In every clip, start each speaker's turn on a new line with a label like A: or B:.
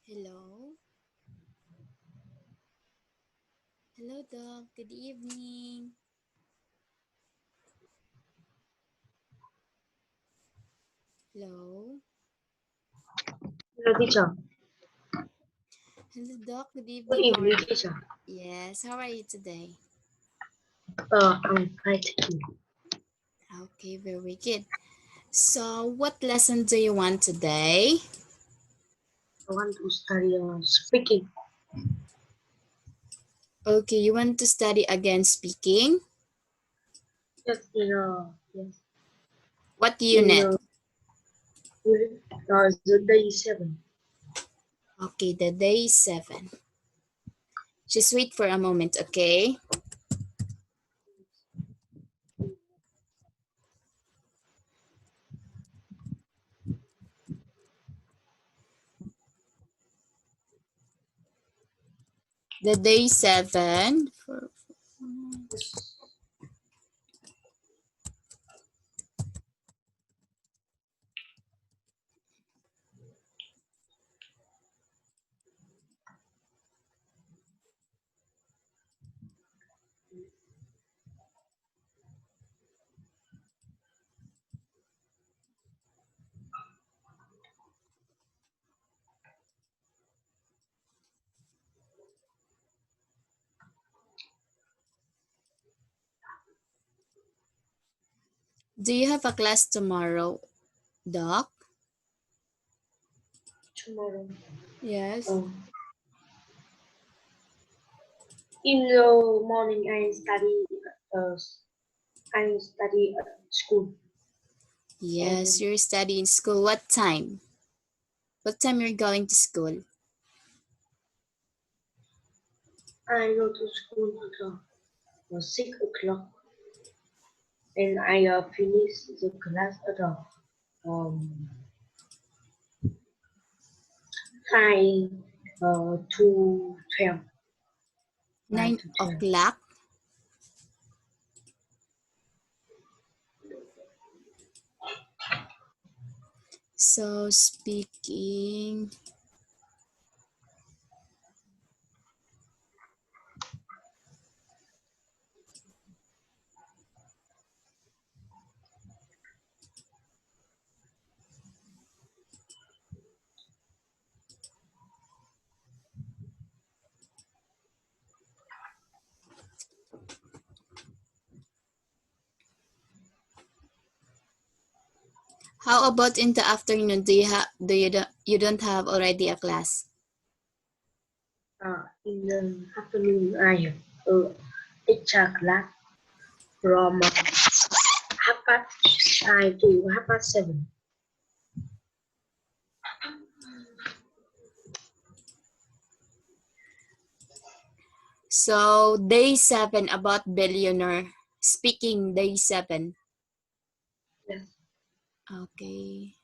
A: Hello. Hello, Doc. Good evening. Hello.
B: Hello, teacher.
A: Hello, Doc. Good
B: Good
A: evening. How are
B: evening,
A: you?
B: teacher.
A: Yes. How are you today?
B: I'm fine, thank you.
A: Okay, very good. So, what lesson do you want today?
B: I want to study speaking.
A: Okay, you want to study again speaking?
B: Yes, yes,
A: What
B: in
A: unit?
B: the day 7.
A: Okay, the day 7. Just wait for a moment, okay? The day 7.
B: Yes.
A: Do you have a class tomorrow, Doc?
B: Tomorrow.
A: Yes.
B: Uh, in the morning, Uh, I study at school,
A: Yes,
B: and
A: you're studying school. What time? What time you're going to school?
B: I go to school at 6 o'clock, and I finish the class at um 5 to 12. 5
A: 9
B: to 12.
A: o'clock. So speaking. How about in the afternoon? You don't have already a class?
B: In the afternoon, I have extra class from 5:30 to 7:30.
A: So day 7 about billionaire. Speaking day 7.
B: Yes.
A: Okay.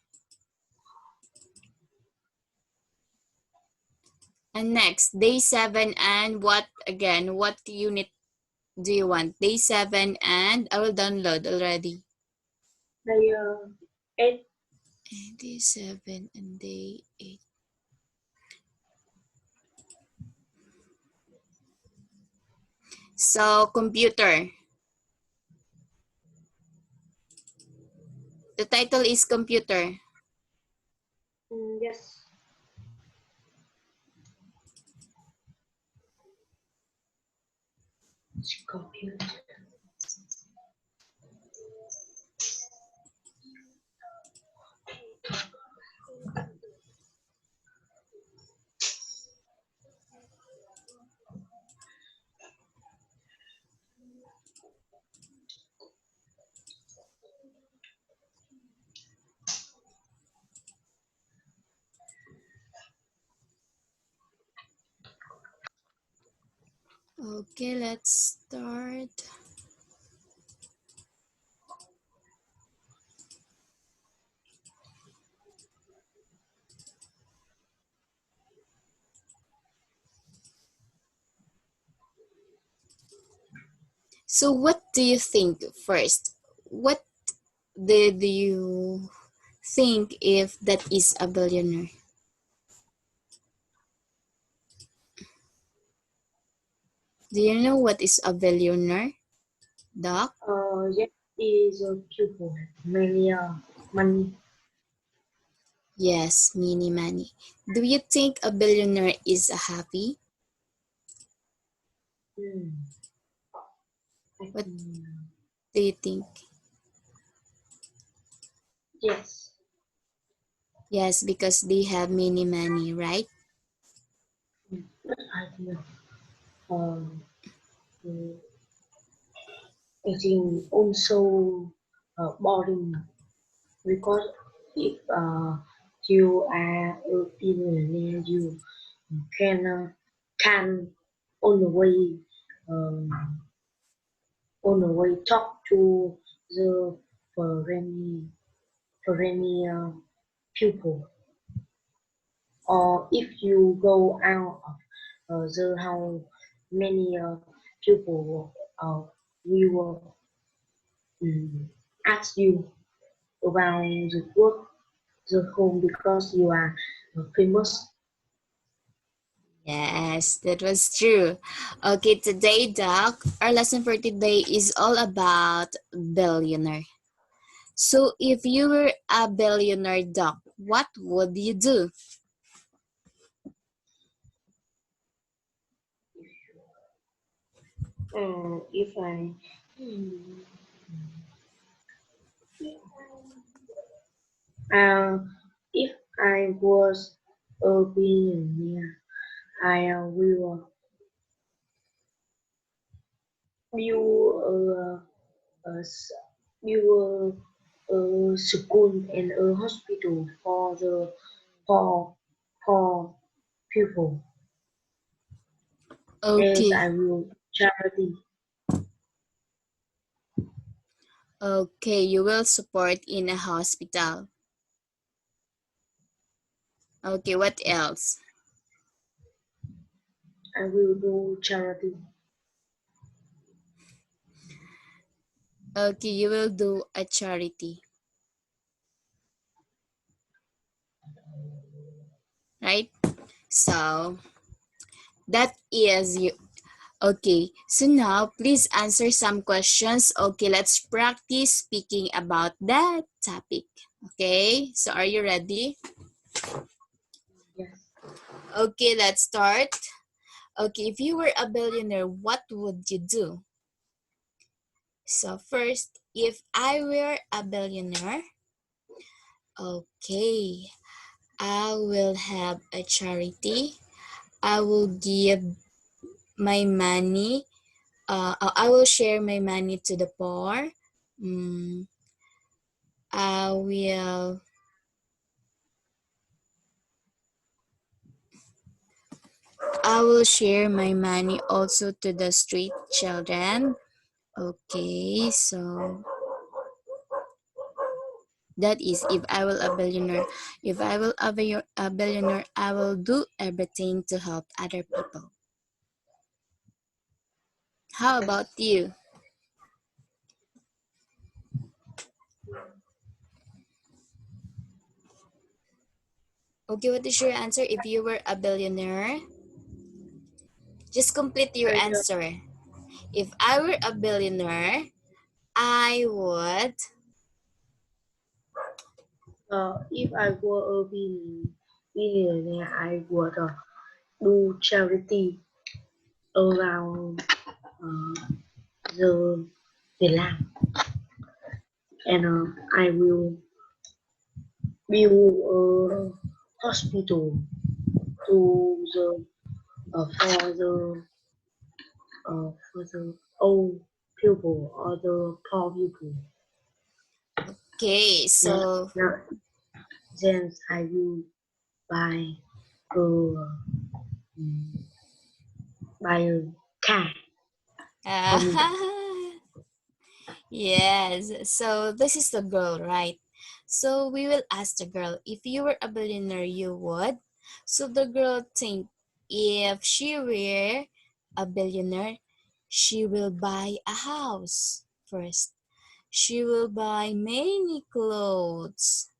A: And next, day 7 and what again? What unit do you want? Day 7 and I will download already.
B: Day 8.
A: Day 7 and day 8. So computer. The title is computer.
B: Yes. Computer.
A: Okay, let's start. So what do you think first? What did you think if that is a billionaire? Do you know what is a billionaire, Doc?
B: Yes, is a pupil. Many money.
A: Yes, mini money. Do you think a billionaire is happy?
B: Hmm. I
A: What
B: think,
A: do you think?
B: yes.
A: Yes, because they have many money, right?
B: But I think mm, I think also boring because if you are a billionaire, you can on the way um, talk to the perennial pupil, or if you go out of the how many people will ask you about the work, the home because you are famous.
A: Yes, that was true. Okay, today, Doc, our lesson for today is all about billionaire. So, if you were a billionaire, Doc, what would you do?
B: If I hmm, uh, if I was a billionaire, I will s- build a school and a hospital for the poor poor people, as
A: Okay,
B: I will charity.
A: okay, you will support in a hospital. Okay, what else?
B: I will do charity.
A: Okay, you will do a charity, right? So, that is you. Okay, so now please answer some questions. Okay, let's practice speaking about that topic. Okay, so are you ready?
B: Yes,
A: Okay, let's start. Okay, if you were a billionaire, what would you do? So first, if I were a billionaire, okay, I will have a charity. I will give my money. I will share my money to the poor. Mm, I will I will share my money also to the street children. Okay, so that is if I will a billionaire. If I will a billionaire, I will do everything to help other people. How about
B: yes.
A: you? Okay, what is your answer if you were a billionaire? Just complete your
B: I
A: answer. If I were a billionaire, I would.
B: if I were a billionaire, I would do charity around the land, and I will build a hospital to the for the old people or the poor people.
A: Okay,
B: Then,
A: so
B: then I will buy a buy a car for me.
A: yes, so this is the girl, right? So we will ask the girl, if you were a billionaire, you would. So the girl think if she were a billionaire, she will buy a house first. She will buy many clothes.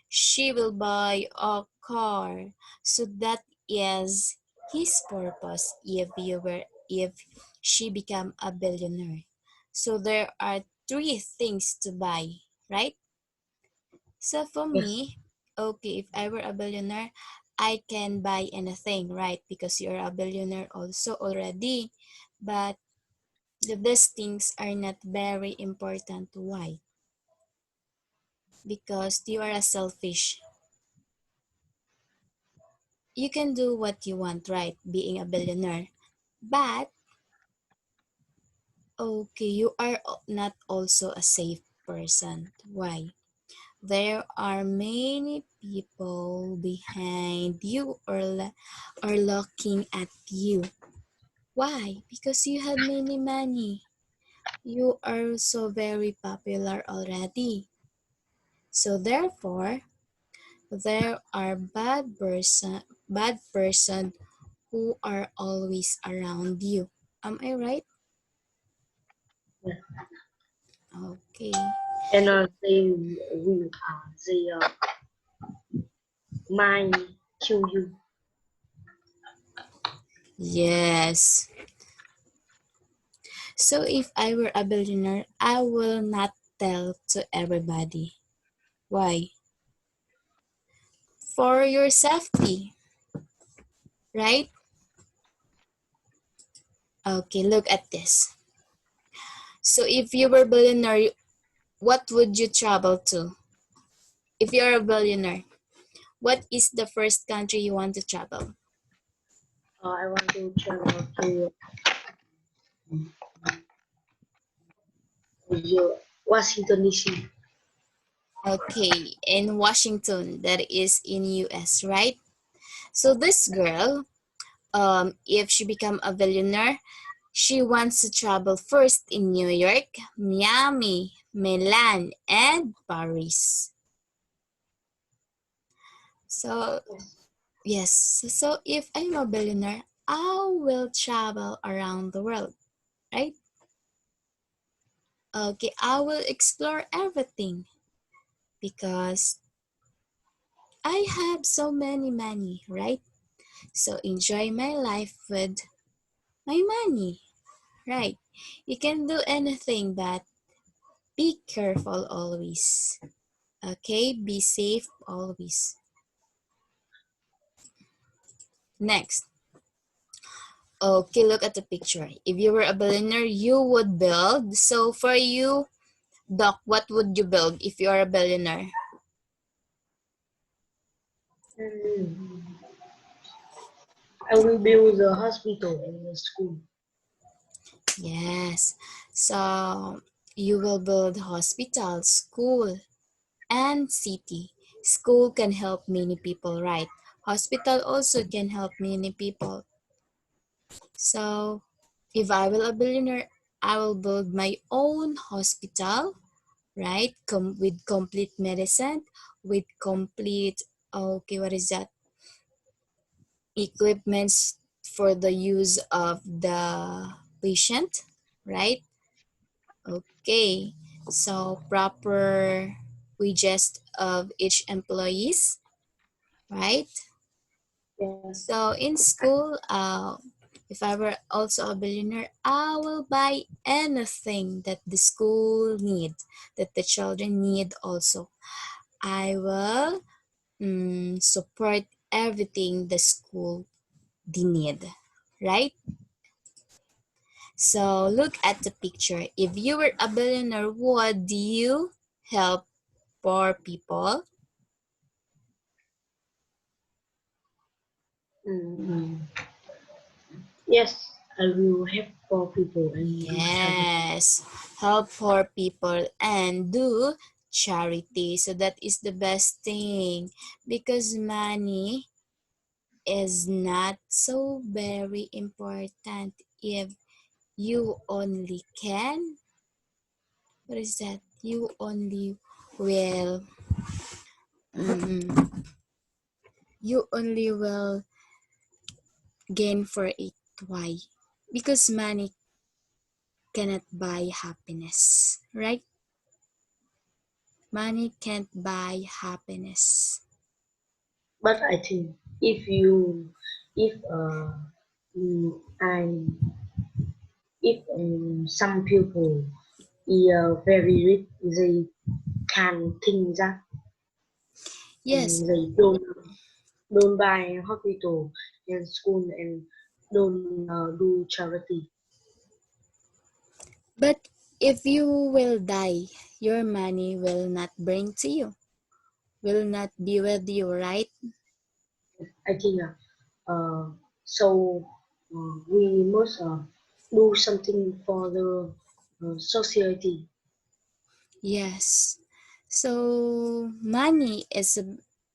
A: She will buy a car. So that is his purpose if you were if she become a billionaire? So there are three things to buy, right? So for
B: Yes,
A: me, okay, if I were a billionaire, I can buy anything, right? Because you're a billionaire also already. But these things are not very important. Why? Because you are a selfish. You can do what you want, right? Being a billionaire. But, okay, you are not also a safe person. Why? There are many people behind you or looking at you. Why? Because you have many money. You are so very popular already. So therefore, there are bad person who are always around you. Am I right?
B: yes.
A: Okay.
B: And they will they mind kill you.
A: Yes. So if I were a billionaire, I will not tell to everybody. Why? For your safety, right? Okay, look at this. So if you were a billionaire, what would you travel to? If you're a billionaire, what is the first country you want to travel?
B: I want to travel to Washington DC.
A: Okay, in Washington, that is in US, right? So this girl, if she become a billionaire, she wants to travel first in New York, Miami, Milan, and Paris. So
B: Yes.
A: yes, so if I'm a billionaire, I will travel around the world, right? Okay, I will explore everything because I have so many money, right? So enjoy my life with my money, right? You can do anything, but be careful always. Okay, be safe always. Next, okay, look at the picture. If you were a billionaire, you would build. So for you, Doc, what would you build if you are a billionaire?
B: Mm. I will build a hospital and a school.
A: Yes. So you will build hospital, school, and city. School can help many people, right? Hospital also can help many people. So if I will a billionaire, I will build my own hospital, right? With complete medicine, with complete, okay, what is that? Equipments for the use of the patient, right? Okay, so proper wages of each employees, right?
B: Yeah.
A: So in school, if I were also a billionaire, I will buy anything that the school need, that the children need also. I will support everything the school they need, right? So look at the picture. If you were a billionaire, would you help poor people?
B: Mm. Yes, I will help poor people and do charity.
A: Yes, help poor people and do charity. So that is the best thing because money is not so very important if you only can. What is that? You only will. mm, you only will gain for it. Why? Because money cannot buy happiness, right? Money can't buy happiness.
B: But I think if you, if I if some people are very rich, they can think that
A: Yes,
B: they don't buy hospital and school and don't do charity.
A: but if you will die, your money will not bring to you, will not be with you, right?
B: I think so. We must do something for the society.
A: Yes. So money is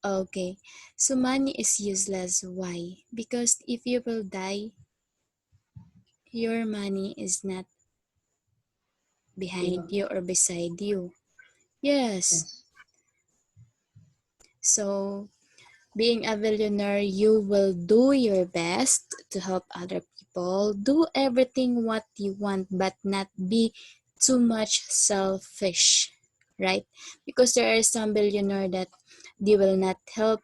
A: okay. So money is useless. Why? Because if you will die, your money is not
B: You
A: behind
B: know?
A: you or beside you. Yes.
B: Yes.
A: So being a billionaire, you will do your best to help other people. Do everything what you want, but not be too much selfish, right? Because there are some billionaire that they will not help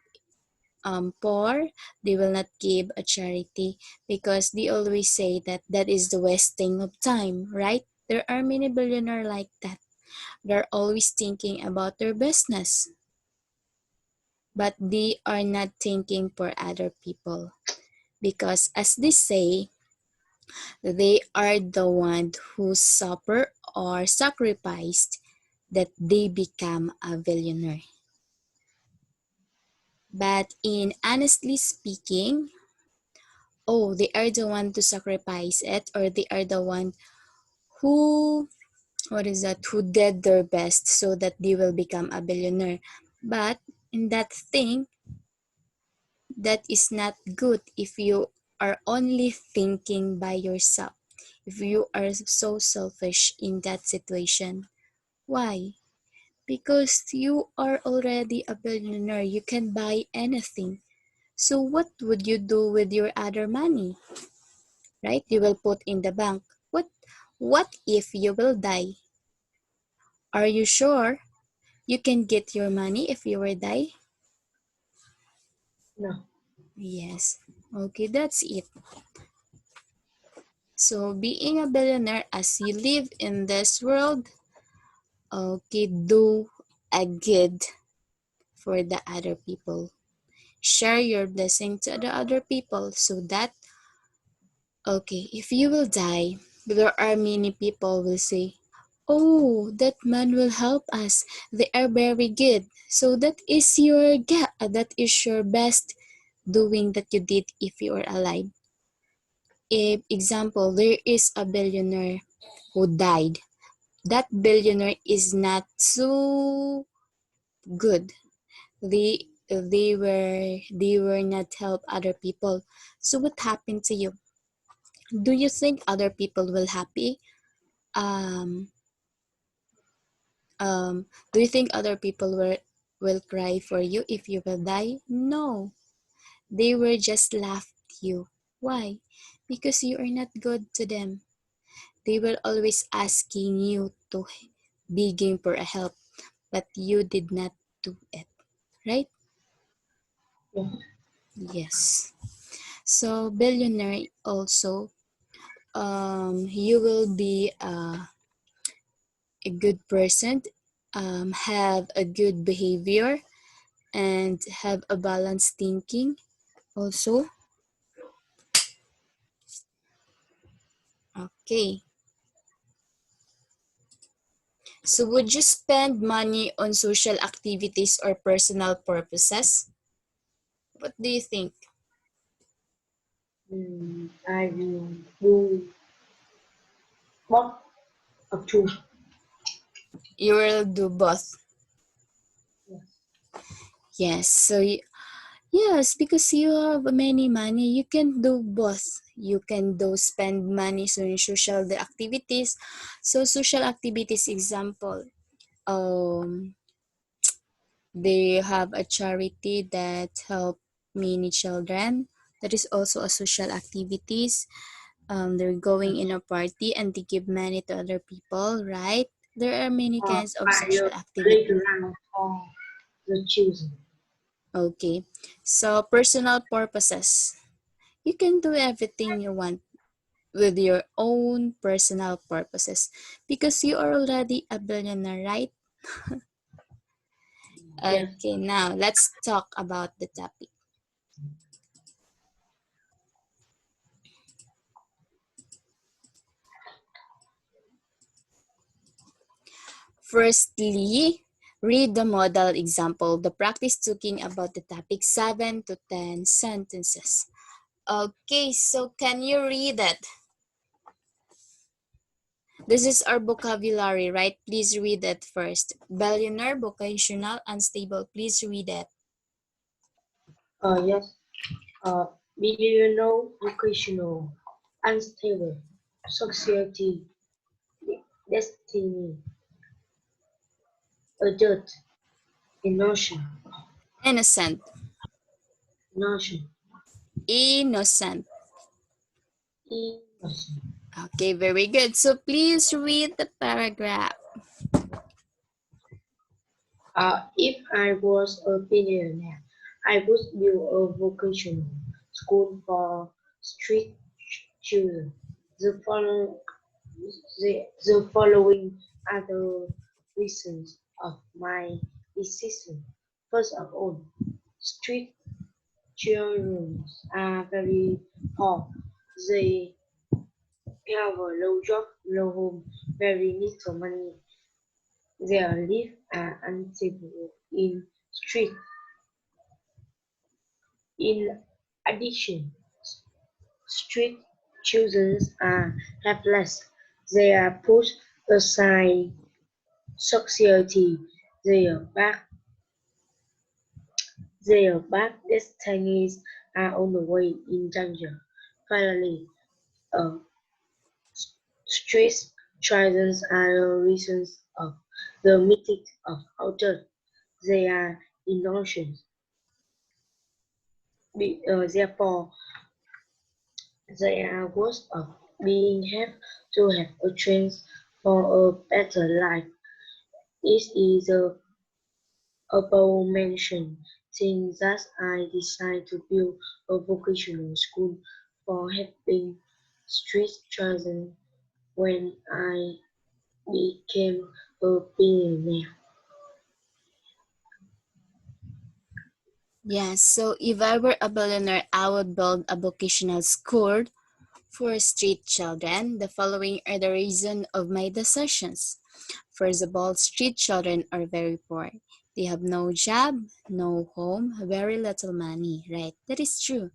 A: poor, they will not give a charity because they always say that that is the wasting of time, right? There are many billionaire like that. They're always thinking about their business, but they are not thinking for other people because as they say, they are the one who suffer or sacrificed that they become a billionaire. But in honestly speaking, oh, they are the one to sacrifice it, or they are the one who, what is that, who did their best so that they will become a billionaire. But in that thing, that is not good if you are only thinking by yourself. If you are so selfish in that situation. Why? Because you are already a billionaire. You can buy anything. So what would you do with your other money? Right? You will put in the bank. What if you will die? Are you sure you can get your money if you will die?
B: No.
A: Yes. Okay, that's it. So being a billionaire as you live in this world, okay, do a good for the other people. Share your blessing to the other people so that, okay, if you will die, there are many people will say, oh, that man will help us. They are very good. So that is your best doing that you did if you are alive. If example, there is a billionaire who died. That billionaire is not so good. They were not help other people. So what happened to you? Do you think other people will happy? Um, do you think other people will cry for you if you will die? No, they will just laugh at you. Why? Because you are not good to them. They will always asking you to begging for a help, but you did not do it, right?
B: Yeah.
A: Yes. So billionaire also, you will be a good person, have a good behavior, and have a balanced thinking also. Okay. So would you spend money on social activities or personal purposes? What do you think?
B: I will do both of two.
A: You will do both.
B: Yes.
A: Yes. Yes, because you have many money, you can do both. You can do spend money so in social the activities. So social activities example, um, they have a charity that help many children. That is also a social activities. They're going in
B: Yes.
A: a party and they give money to other people, right? There are many kinds of
B: Buy
A: social
B: a
A: activities.
B: playground for the children.
A: Okay, so personal purposes. You can do everything you want with your own personal purposes because you are already a billionaire, right?
B: Yes.
A: Okay, now let's talk about the topic. Firstly, read the model example. The practice talking about the topic 7 to 10 sentences. Okay, so can you read it? This is our vocabulary, right? Please read it first. Billionaire, vocational, unstable. Please read it.
B: Yes. Uh, Billionaire, vocational, unstable, society, destiny, adult, emotion,
A: Innocent.
B: notion,
A: Innocent.
B: innocent.
A: Okay, very good. So please read the paragraph.
B: If I was a billionaire, I would build a vocational school for street children. The following, the following are the reasons of my decision. First of all, street children are very poor. They have a low job, low home, very little money. They live unstable in street. In addition, street children are helpless. They are put aside society. Their back, their back destinies are on the way in danger. Finally, uh, street children are the reasons of the mythic of adults. They are innocent. Therefore, they are worse off being have to have a chance for a better life. It is the above-mentioned thing that I decided to build a vocational school for helping street children when I became a billionaire.
A: Yes, so if I were a billionaire, I would build a vocational school for street children. The following are the reason of my decisions. First of all, street children are very poor. They have no job, no home, very little money, right? That is true.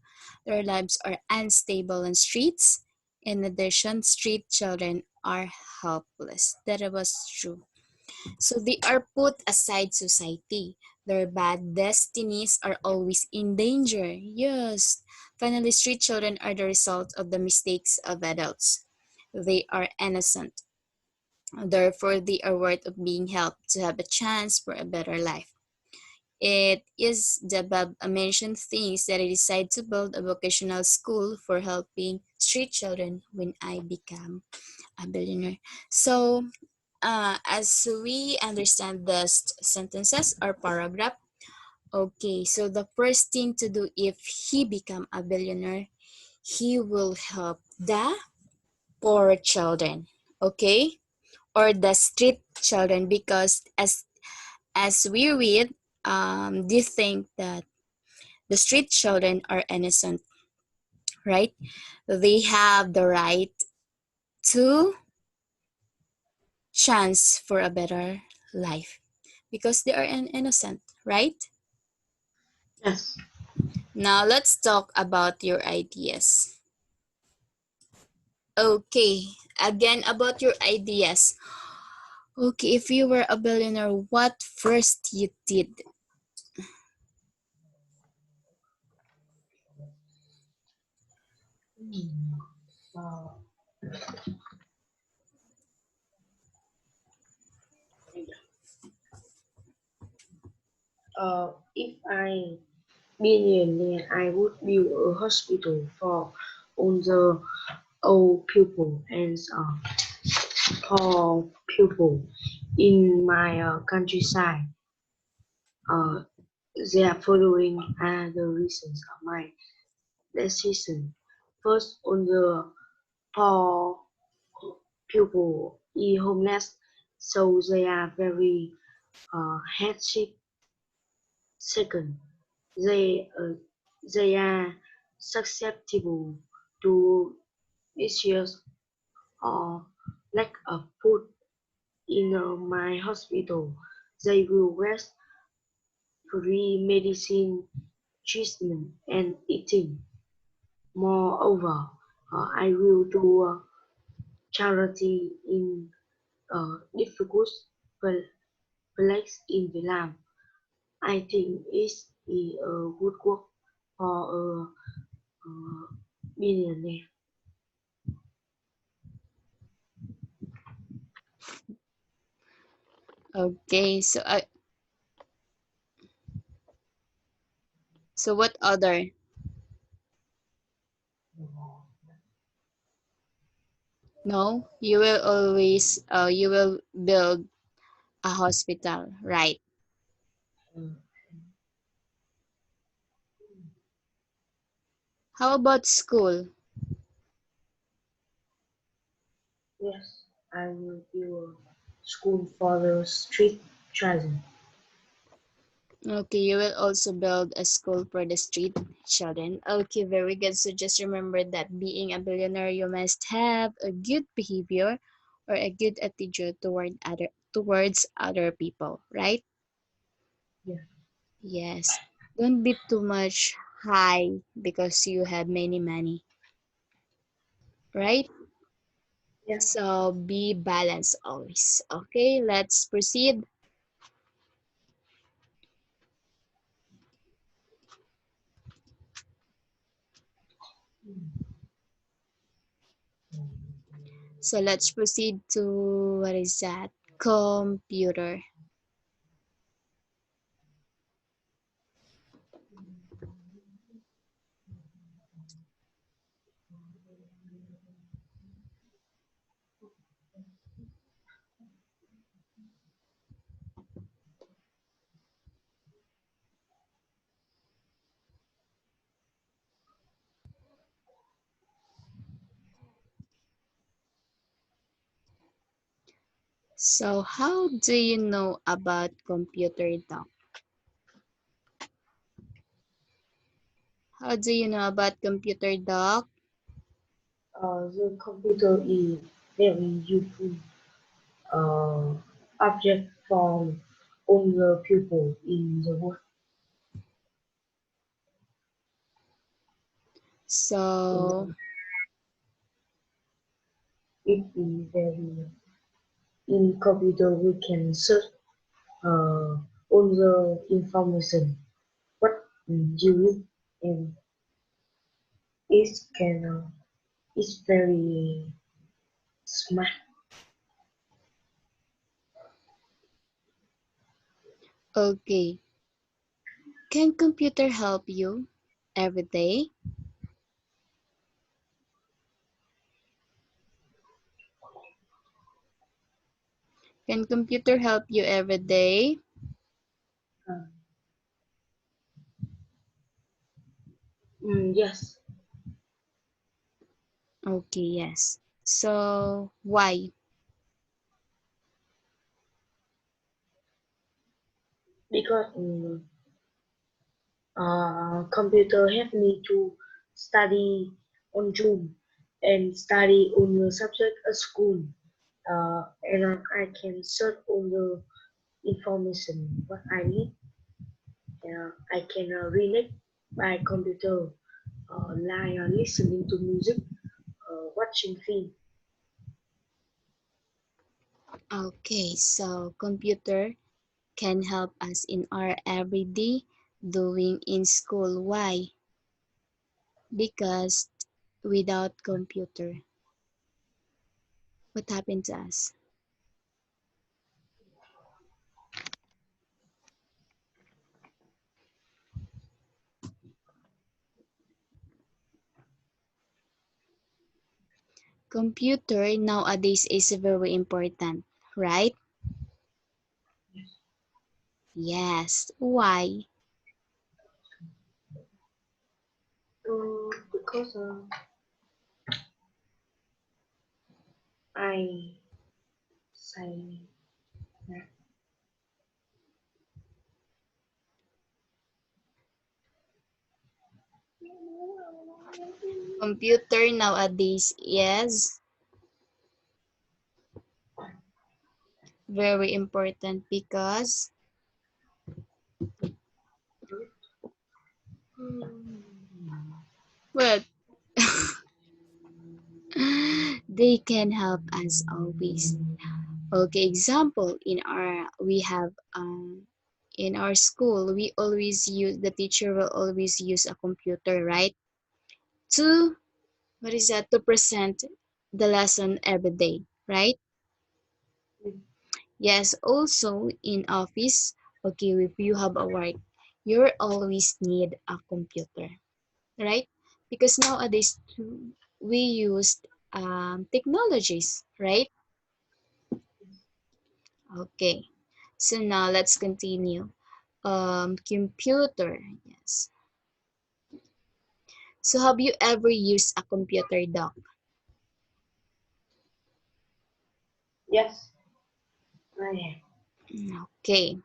A: Their lives are unstable on streets. In addition, street children are helpless. That was true. So they are put aside society. Their bad destinies are always in danger. Yes. Finally, street children are the result of the mistakes of adults. They are innocent. Therefore, they are worth of being helped to have a chance for a better life. It is the above mentioned things that I decided to build a vocational school for helping street children when I become a billionaire. So, as we understand the sentences or paragraph, okay, so the first thing to do if he become a billionaire, he will help the poor children, okay, or the street children because as we read, they think that the street children are innocent, right? They have the right to chance for a better life because they are innocent, right?
B: Yes.
A: Now let's talk about your ideas. Okay, again about your ideas. Okay, if you were a billionaire, what first you did?
B: Hmm. Uh, if I millionaire, I would build a hospital for all the old people and poor people in my countryside. Uh, they are following the reasons of my decision. First, on the for people in homeless, so they are very hardship. Second, they uh, they are susceptible to issues or lack of food in my hospital. They will waste free medicine, treatment, and eating. Moreover, I will do charity in difficult place in Vietnam. I think it's a good work for a billionaire.
A: Okay, so what other? No, you will build a hospital, right?
B: Uh,
A: How about school?
B: yes, I will build a school for the street children.
A: Okay, you will also build a school for the street children. Okay, very good. So just remember that being a billionaire, you must have a good behavior or a good attitude towards other people, right?
B: Yeah,
A: Yes. Don't be too much high because you have many money, right?
B: yeah.
A: So be balanced always. Okay, let's proceed. So let's proceed to what is that? Computer. So how do you know about computer doc? How do you know about computer doc?
B: The computer is very useful uh, object for all the people in the world.
A: So
B: It is very in computer we can search all the information what you need and it can it's very smart
A: okay. Can computer help you every day? Can computer help you every day?
B: uh, yes
A: Okay, yes. So why?
B: because computer help me to study on Zoom and study on the subject at school and I can search all the information what I need. I can read it by computer, like listening to music, watching film.
A: Okay, so computer can help us in our everyday doing in school. Why? Because without computer, what happened to us? Computer nowadays is very important, right? Yes. Why?
B: Because I say that.
A: Computer nowadays is very important because well they can help us always. Okay, example in our school we always use the teacher will always use a computer, right? To what is that? To present the lesson every day, right? Yes, also in office, okay, if you have a work, you always need a computer, right? Because nowadays we use technologies, right? Okay, so now let's continue. Computer, yes. So have you ever used a computer, Doc?
B: Yes, I am.
A: Okay.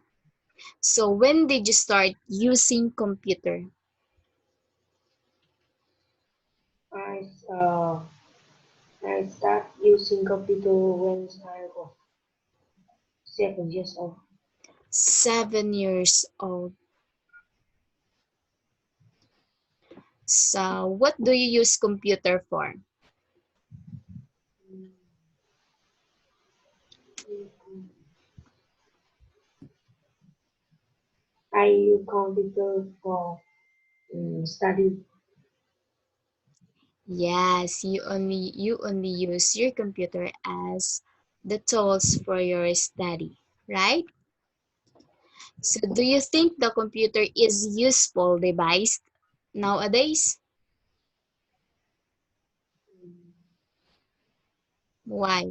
A: So when did you start using computer?
B: I I start using computer when I was 7 years old.
A: 7 years old. So what do you use computer for?
B: I use computer for study.
A: Yes, you only use your computer as the tools for your study, right? So do you think the computer is useful device nowadays? Why?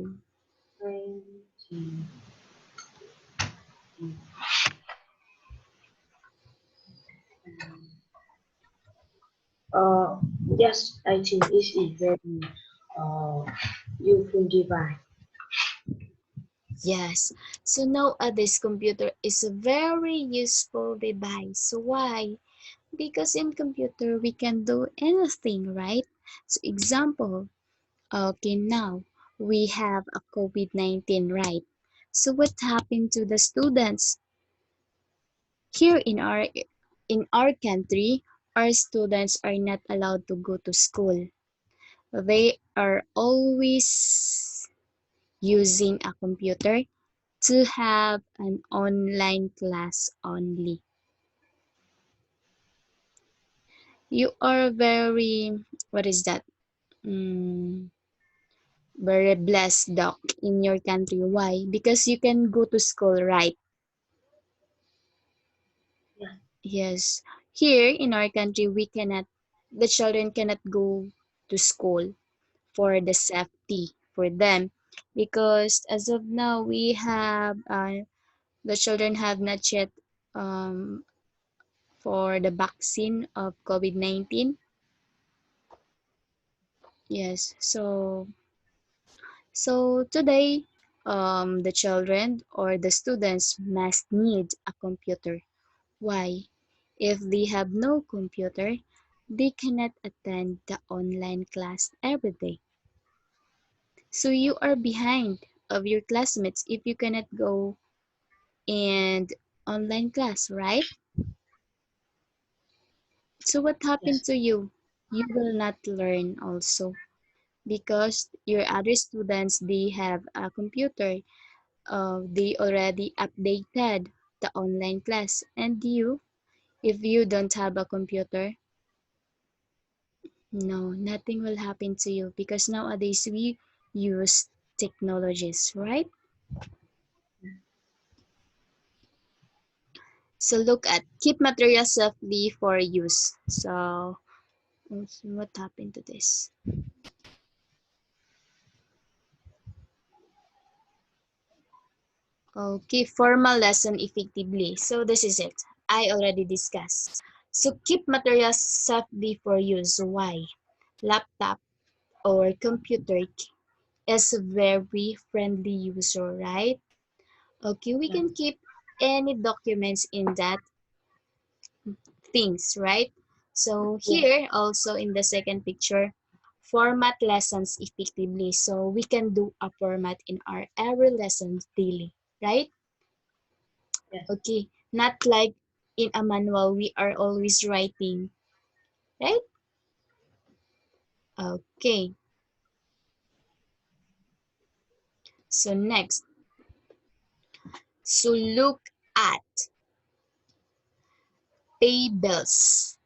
B: Uh, yes, I think it is very uh, useful device.
A: Yes. So nowadays computer is a very useful device. Why? Because in computer we can do anything, right? So example, okay, now we have a COVID-19, right? So what happened to the students here in our country? Our students are not allowed to go to school. They are always using a computer to have an online class only. You are very, what is that? Mm, very blessed, Doc, in your country. Why? Because you can go to school, right?
B: Yes,
A: Yes. Here in our country, the children cannot go to school for the safety for them. Because as of now, the children have not yet um, for the vaccine of COVID-19. Yes. So today, the children or the students must need a computer. Why? If they have no computer, they cannot attend the online class every day. So you are behind of your classmates if you cannot go and online class, right? So what happened
B: yes,
A: to you? You will not learn also because your other students they have a computer. They already updated the online class, and you, if you don't have a computer, no, nothing will happen to you because nowadays we use technologies, right? So look at keep materials safely for use. So let's see what happened to this. Okay, formal lesson effectively. So this is it. I already discussed. So keep materials safely for use. Why? Laptop or computer. is a very friendly user, right? Okay, we
B: Yeah.
A: can keep any documents in that things, right? So
B: Yes.
A: here also in the second picture, format lessons effectively. So we can do a format in our every lesson daily, right?
B: Yes.
A: Okay, not like in a manual we are always writing, right? Okay, so next, so look at pay bills.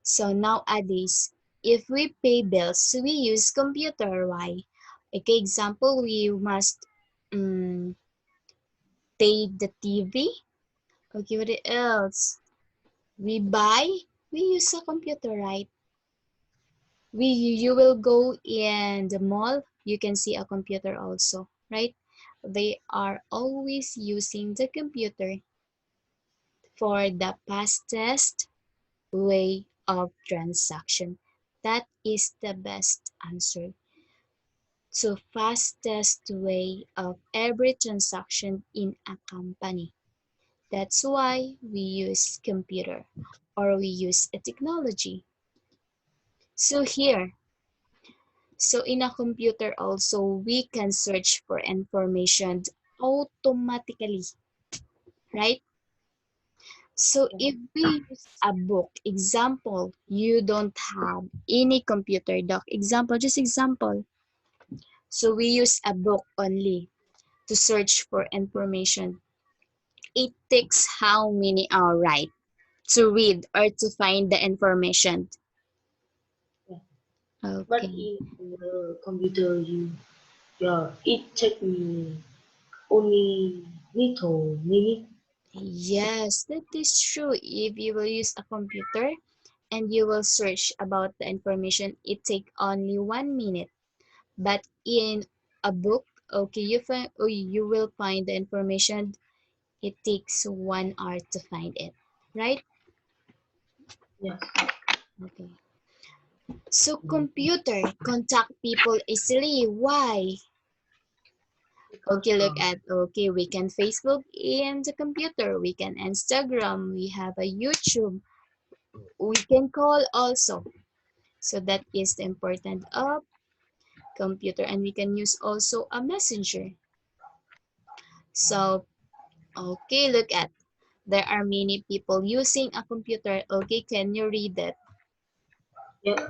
A: So nowadays, if we pay bills, we use computer. Why? Okay, example, we must um, pay the TV. Okay, what else? We buy, we use a computer, right? You will go in the mall, you can see a computer also, right? They are always using the computer for the fastest way of transaction. That is the best answer. So fastest way of every transaction in a company. That's why we use computer or we use a technology. So here, so in a computer also, we can search for information automatically, right? So
B: Yeah.
A: if we use a book, example, you don't have any computer doc, example, just example. So we use a book only to search for information. It takes how many hours, right, to read or to find the information?
B: Yeah. But
A: Okay.
B: in the computer, yeah, it take me only little minute.
A: Yes, that is true. If you will use a computer and you will search about the information, it take only 1 minute. But in a book, okay, you will find the information. It takes 1 hour to find it, right?
B: Yes.
A: Okay. So computer contact people easily. Why?
B: Because
A: Okay, look at, okay, we can Facebook in the computer. We can Instagram. We have a YouTube. We can call also. So that is the important of computer, and we can use also a messenger. So okay, look at, there are many people using a computer. Okay, can you read that?
B: yeah,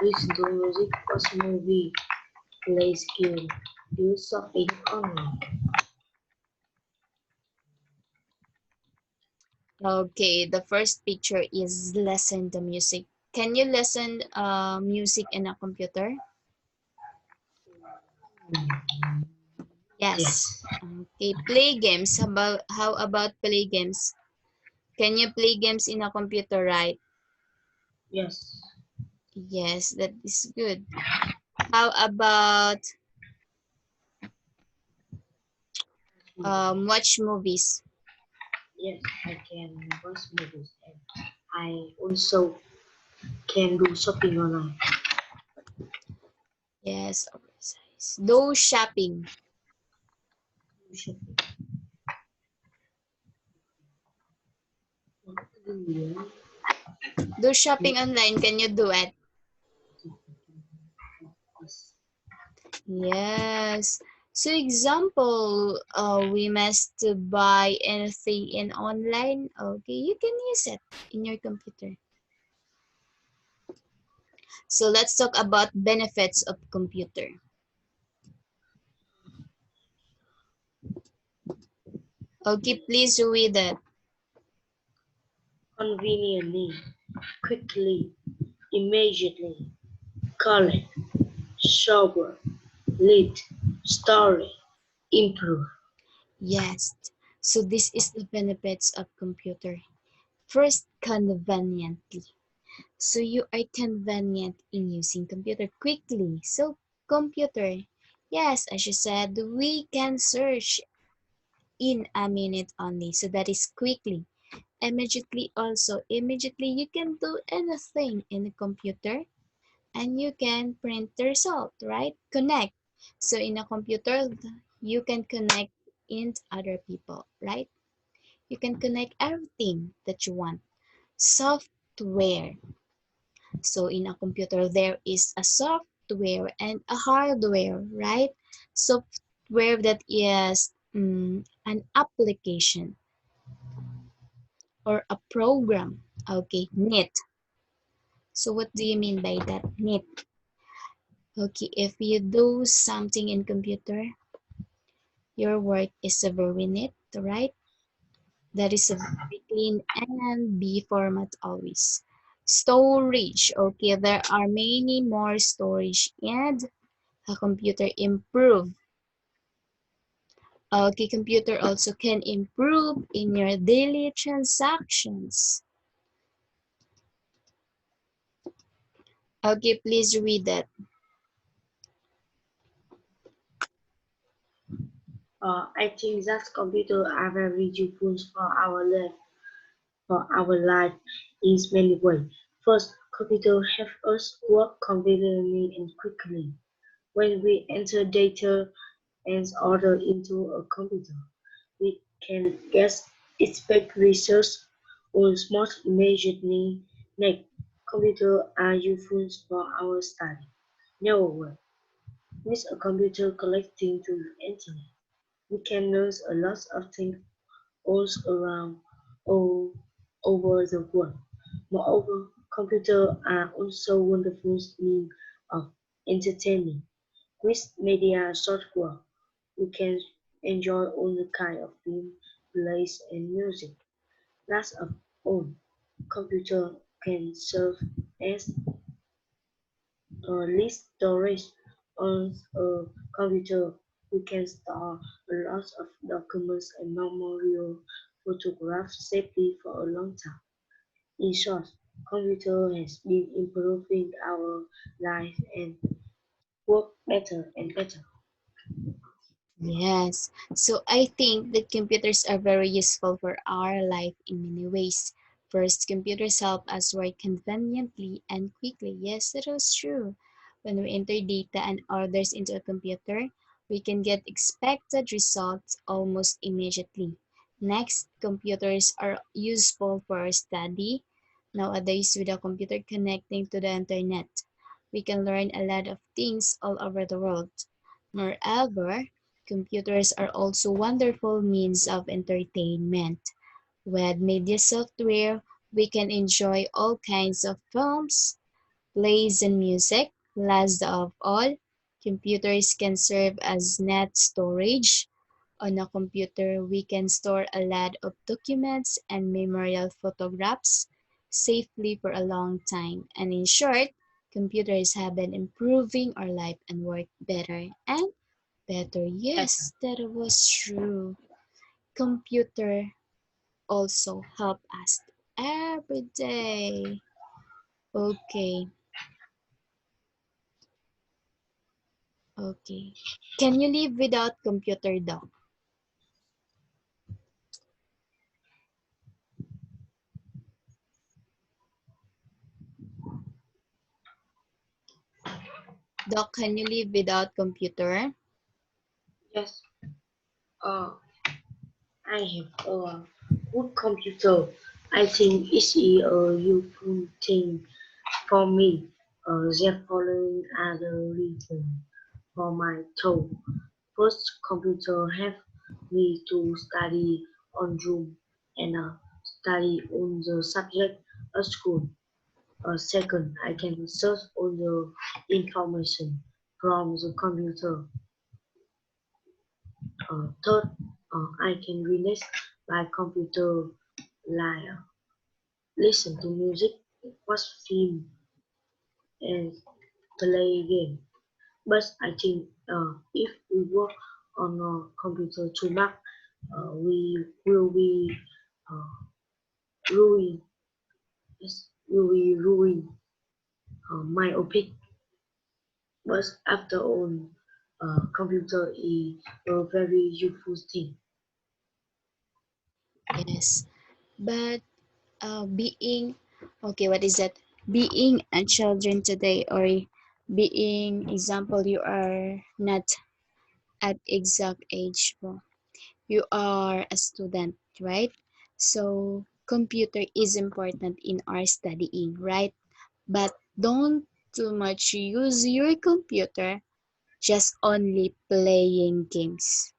B: listen to music, watch movie, plays game, do shopping online.
A: Okay, the first picture is listen the music. Can you listen music in a computer? Yes.
B: Yes.
A: Okay, play games. How about play games? Can you play games in a computer, right?
B: Yes.
A: Yes, that is good. How about watch movies?
B: Yes, I can watch movies and I also can do shopping online.
A: Yes, oversize. Do shopping.
B: Do shopping. Yeah.
A: Do shopping online. Can you do it?
B: Yes.
A: Yes. So example, we must buy anything in online. Okay, you can use it in your computer. So let's talk about benefits of computer. Okay, please read it.
B: Conveniently, quickly, immediately, collect, sober, lead, story, improve.
A: Yes. So this is the benefits of computer. First, conveniently. So you are convenient in using computer quickly. So computer, yes, as you said, we can search in a minute only. So that is quickly. Immediately also, immediately you can do anything in the computer and you can print the result, right? Connect. So in a computer, you can connect in other people, right? You can connect everything that you want. Software. So in a computer, there is a software and a hardware, right? Software that is an application or a program. Okay, neat. So what do you mean by that? Neat. Okay, if you do something in computer, your work is a very neat, right? That is a very clean and be format always. Storage. Okay, there are many more storage and a computer improve. Okay, computer also can improve in your daily transactions. Okay, please read that.
B: I think that computers are very useful for our life in many ways. First, computers help us work conveniently and quickly. When we enter data and order into a computer, we can get expect results almost immediately. Next, computers are useful for our study. However, with a computer connecting to the internet, we can learn a lot of things all around all over the world. Moreover, computers are also wonderful means of entertainment. With media software, we can enjoy all the kind of film, plays, and music. Last of all, computer can serve as a list storage. On a computer, we can store a lot of documents and memorial photographs safely for a long time. In short, computer has been improving our life and work better and better.
A: Yes. So I think that computers are very useful for our life in many ways. First, computers help us work conveniently and quickly. Yes, that is true. When we enter data and orders into a computer, we can get expected results almost immediately. Next, computers are useful for study. Nowadays, with a computer connecting to the internet, we can learn a lot of things all over the world. Moreover, computers are also wonderful means of entertainment. With media software, we can enjoy all kinds of films, plays, and music. Last of all, computers can serve as net storage. On a computer, we can store a lot of documents and memorial photographs safely for a long time. And in short, computers have been improving our life and work better and better.
B: Better.
A: Yes, that was true. Computer also help us every day. Okay, okay. Can you live without computer, Doc? Doc, can you live without computer?
B: Yes, uh, I have a good computer. I think it's a useful thing for me. The following are the reasons for my thought. First, computer help me to study on Zoom and study on the subject at school. Second, I can search all the information from the computer. Third, I can relax my computer like listen to music, watch film, and play game. But I think if we work on a computer too much, we will be uh, ruin. Yes, we will ruin my opinion. But after all, computer is a very useful thing.
A: Yes. But being, okay, what is that? Being a children today or Being example, you are not at exact age. Well, you are a student, right? So computer is important in our studying, right? But don't too much use your computer just only playing games.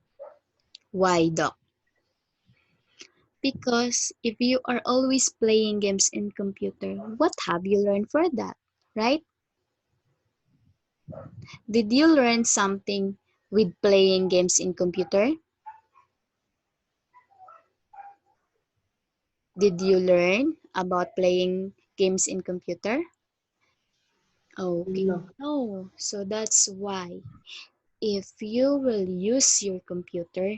A: Why though? Because if you are always playing games in computer, what have you learned for that, right? Did you learn something with playing games in computer? Did you learn about playing games in computer? Okay.
B: No,
A: No. So that's why if you will use your computer,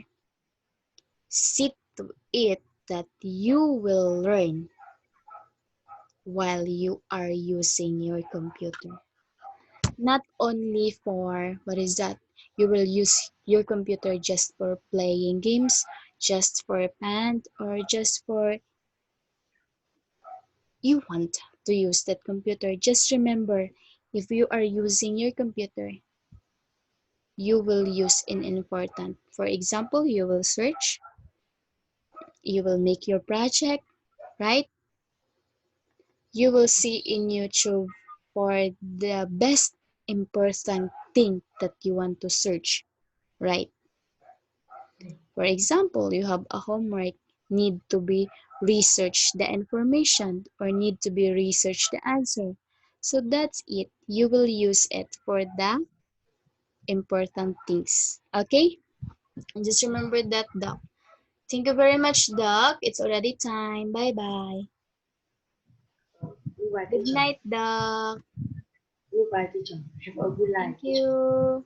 A: see to it that you will learn while you are using your computer. Not only for, what is that? You will use your computer just for playing games, just for fun, or just for you want to use that computer. Just remember, if you are using your computer, you will use in important. For example, you will search, you will make your project, right? You will see in YouTube for the best important thing that you want to search, right? For example, you have a homework, need to be research the information or need to be research the answer. So that's it. You will use it for the important things. Okay? And just remember that, Doc. Thank you very much, Doc. It's already time. Bye-bye.
B: goodbye
A: Good
B: teacher.
A: night, Doc.
B: Goodbye teacher. Have a good
A: Thank
B: life teacher.
A: you.